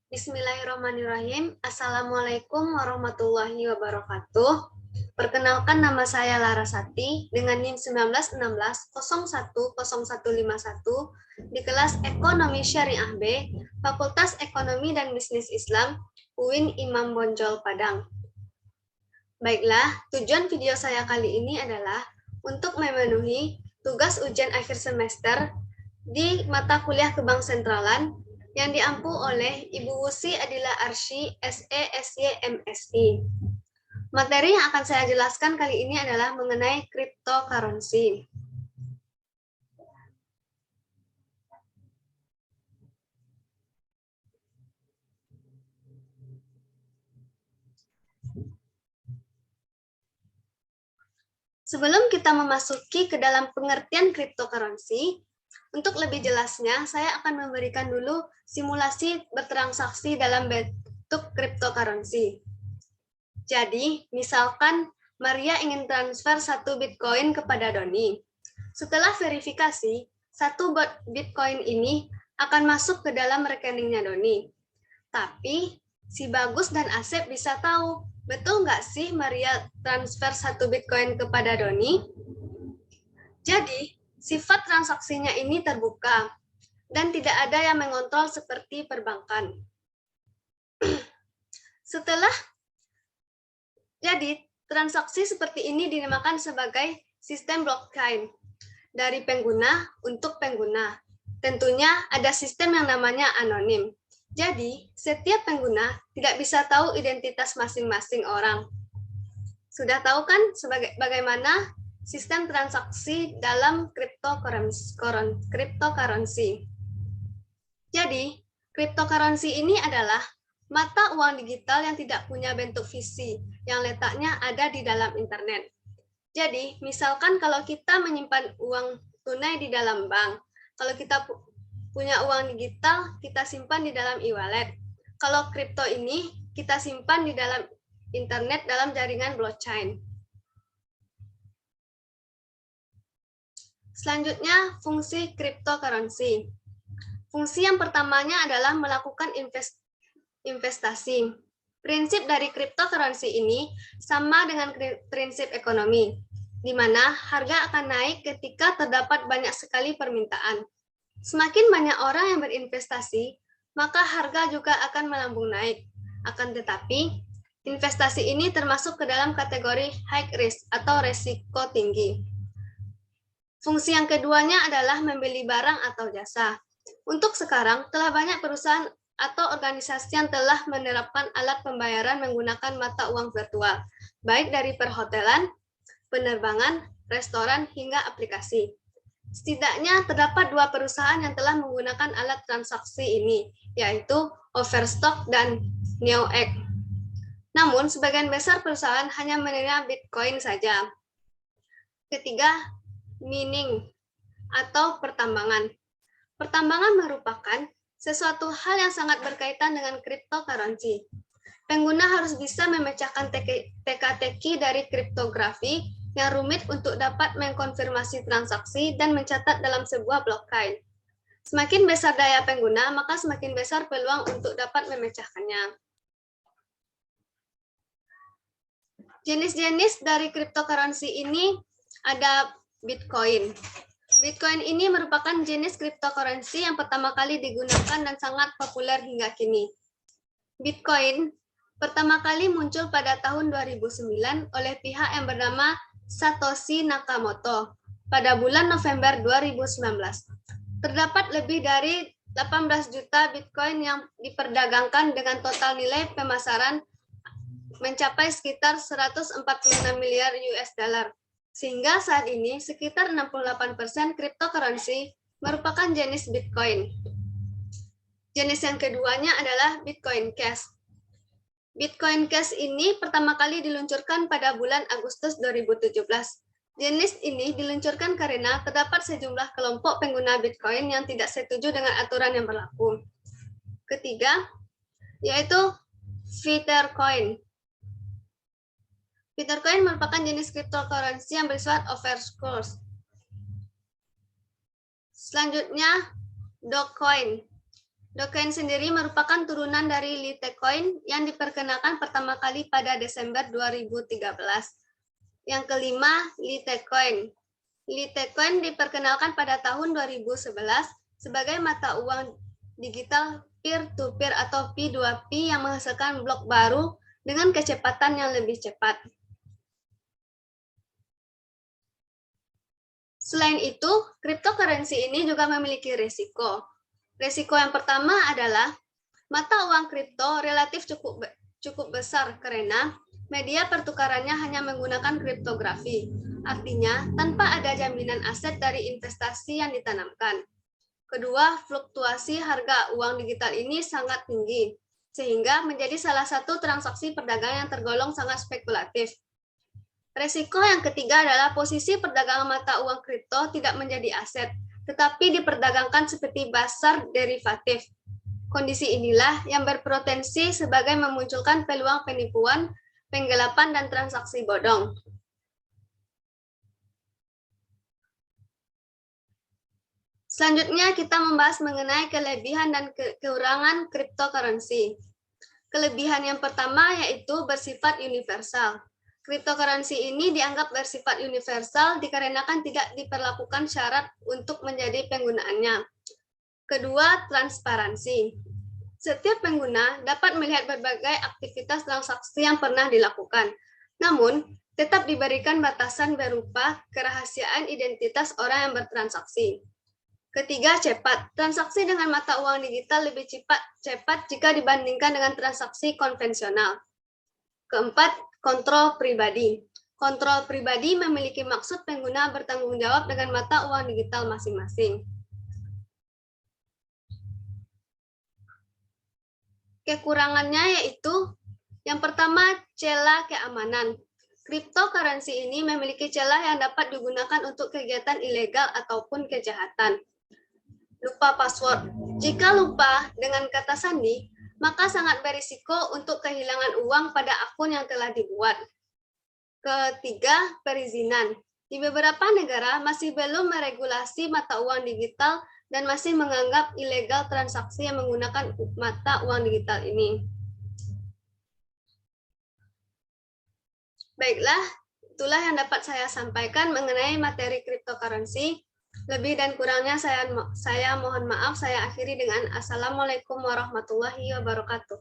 Bismillahirrahmanirrahim. Assalamualaikum warahmatullahi wabarakatuh. Perkenalkan, nama saya Larasati dengan NIM 1916010151 di kelas Ekonomi Syariah B, Fakultas Ekonomi dan Bisnis Islam, UIN Imam Bonjol Padang. Baiklah, tujuan video saya kali ini adalah untuk memenuhi tugas ujian akhir semester di mata kuliah Kebang Sentralan yang diampu oleh Ibu Wusi Adila Arsy, SE, SY, MSI. Materi yang akan saya jelaskan kali ini adalah mengenai cryptocurrency. Sebelum kita memasuki ke dalam pengertian cryptocurrency, untuk lebih jelasnya, saya akan memberikan dulu simulasi bertransaksi dalam bentuk cryptocurrency. Jadi, misalkan Maria ingin transfer 1 Bitcoin kepada Doni. Setelah verifikasi, 1 Bitcoin ini akan masuk ke dalam rekeningnya Doni. Tapi, si Bagus dan Asep bisa tahu, betul nggak sih Maria transfer 1 Bitcoin kepada Doni? Jadi, sifat transaksinya ini terbuka, dan tidak ada yang mengontrol seperti perbankan. Jadi, transaksi seperti ini dinamakan sebagai sistem blockchain, dari pengguna untuk pengguna. Tentunya ada sistem yang namanya anonim. Jadi, setiap pengguna tidak bisa tahu identitas masing-masing orang. Sudah tahu kan bagaimana sistem transaksi dalam cryptocurrency. Jadi, cryptocurrency ini adalah mata uang digital yang tidak punya bentuk fisik, yang letaknya ada di dalam internet. Jadi, misalkan kalau kita menyimpan uang tunai di dalam bank, kalau kita punya uang digital, kita simpan di dalam e-wallet. Kalau kripto ini, kita simpan di dalam internet dalam jaringan blockchain. Selanjutnya, fungsi cryptocurrency. Fungsi yang pertamanya adalah melakukan investasi. Prinsip dari cryptocurrency ini sama dengan prinsip ekonomi, di mana harga akan naik ketika terdapat banyak sekali permintaan. Semakin banyak orang yang berinvestasi, maka harga juga akan melambung naik. Akan tetapi, investasi ini termasuk ke dalam kategori high risk atau resiko tinggi. Fungsi yang keduanya adalah membeli barang atau jasa. Untuk sekarang, telah banyak perusahaan atau organisasi yang telah menerapkan alat pembayaran menggunakan mata uang virtual, baik dari perhotelan, penerbangan, restoran, hingga aplikasi. Setidaknya terdapat 2 perusahaan yang telah menggunakan alat transaksi ini, yaitu Overstock dan NeoEgg. Namun, sebagian besar perusahaan hanya menerima Bitcoin saja. Ketiga, mining atau pertambangan. Pertambangan merupakan sesuatu hal yang sangat berkaitan dengan cryptocurrency. Pengguna harus bisa memecahkan teka-teki dari kriptografi yang rumit untuk dapat mengkonfirmasi transaksi dan mencatat dalam sebuah blockchain. Semakin besar daya pengguna, maka semakin besar peluang untuk dapat memecahkannya. Jenis-jenis dari cryptocurrency ini ada Bitcoin. Bitcoin ini merupakan jenis cryptocurrency yang pertama kali digunakan dan sangat populer hingga kini. Bitcoin pertama kali muncul pada tahun 2009 oleh pihak yang bernama Satoshi Nakamoto pada bulan November 2019. Terdapat lebih dari 18 juta Bitcoin yang diperdagangkan dengan total nilai pemasaran mencapai sekitar 146 miliar US dollar. Sehingga saat ini sekitar 68% cryptocurrency merupakan jenis Bitcoin. Jenis yang keduanya adalah Bitcoin Cash. Bitcoin Cash ini pertama kali diluncurkan pada bulan Agustus 2017. Jenis ini diluncurkan karena terdapat sejumlah kelompok pengguna Bitcoin yang tidak setuju dengan aturan yang berlaku. Ketiga, yaitu Tethercoin. Tethercoin merupakan jenis cryptocurrency yang bersifat Dogecoin sendiri merupakan turunan dari Litecoin yang diperkenalkan pertama kali pada Desember 2013. Yang kelima, Litecoin. Litecoin diperkenalkan pada tahun 2011 sebagai mata uang digital peer-to-peer atau P2P yang menghasilkan blok baru dengan kecepatan yang lebih cepat. Selain itu, cryptocurrency ini juga memiliki risiko. Risiko yang pertama adalah mata uang kripto relatif cukup besar karena media pertukarannya hanya menggunakan kriptografi. Artinya, tanpa ada jaminan aset dari investasi yang ditanamkan. Kedua, fluktuasi harga uang digital ini sangat tinggi, sehingga menjadi salah satu transaksi perdagangan yang tergolong sangat spekulatif. Risiko yang ketiga adalah posisi perdagangan mata uang kripto tidak menjadi aset, tetapi diperdagangkan seperti pasar derivatif. Kondisi inilah yang berpotensi sebagai memunculkan peluang penipuan, penggelapan, dan transaksi bodong. Selanjutnya kita membahas mengenai kelebihan dan kekurangan cryptocurrency. Kelebihan yang pertama yaitu bersifat universal. Cryptocurrency ini dianggap bersifat universal dikarenakan tidak diperlakukan syarat untuk menjadi penggunaannya. Kedua, transparansi. Setiap pengguna dapat melihat berbagai aktivitas transaksi yang pernah dilakukan. Namun, tetap diberikan batasan berupa kerahasiaan identitas orang yang bertransaksi. Ketiga, cepat. Transaksi dengan mata uang digital lebih cepat jika dibandingkan dengan transaksi konvensional. Keempat, kontrol pribadi. Kontrol pribadi memiliki maksud pengguna bertanggung jawab dengan mata uang digital masing-masing. Kekurangannya yaitu yang pertama, celah keamanan. Cryptocurrency ini memiliki celah yang dapat digunakan untuk kegiatan ilegal ataupun kejahatan. Lupa password. Jika lupa dengan kata sandi, maka sangat berisiko untuk kehilangan uang pada akun yang telah dibuat. Ketiga, perizinan. Di beberapa negara masih belum meregulasi mata uang digital dan masih menganggap ilegal transaksi yang menggunakan mata uang digital ini. Baiklah, itulah yang dapat saya sampaikan mengenai materi cryptocurrency. Lebih dan kurangnya saya mohon maaf, saya akhiri dengan Assalamualaikum warahmatullahi wabarakatuh.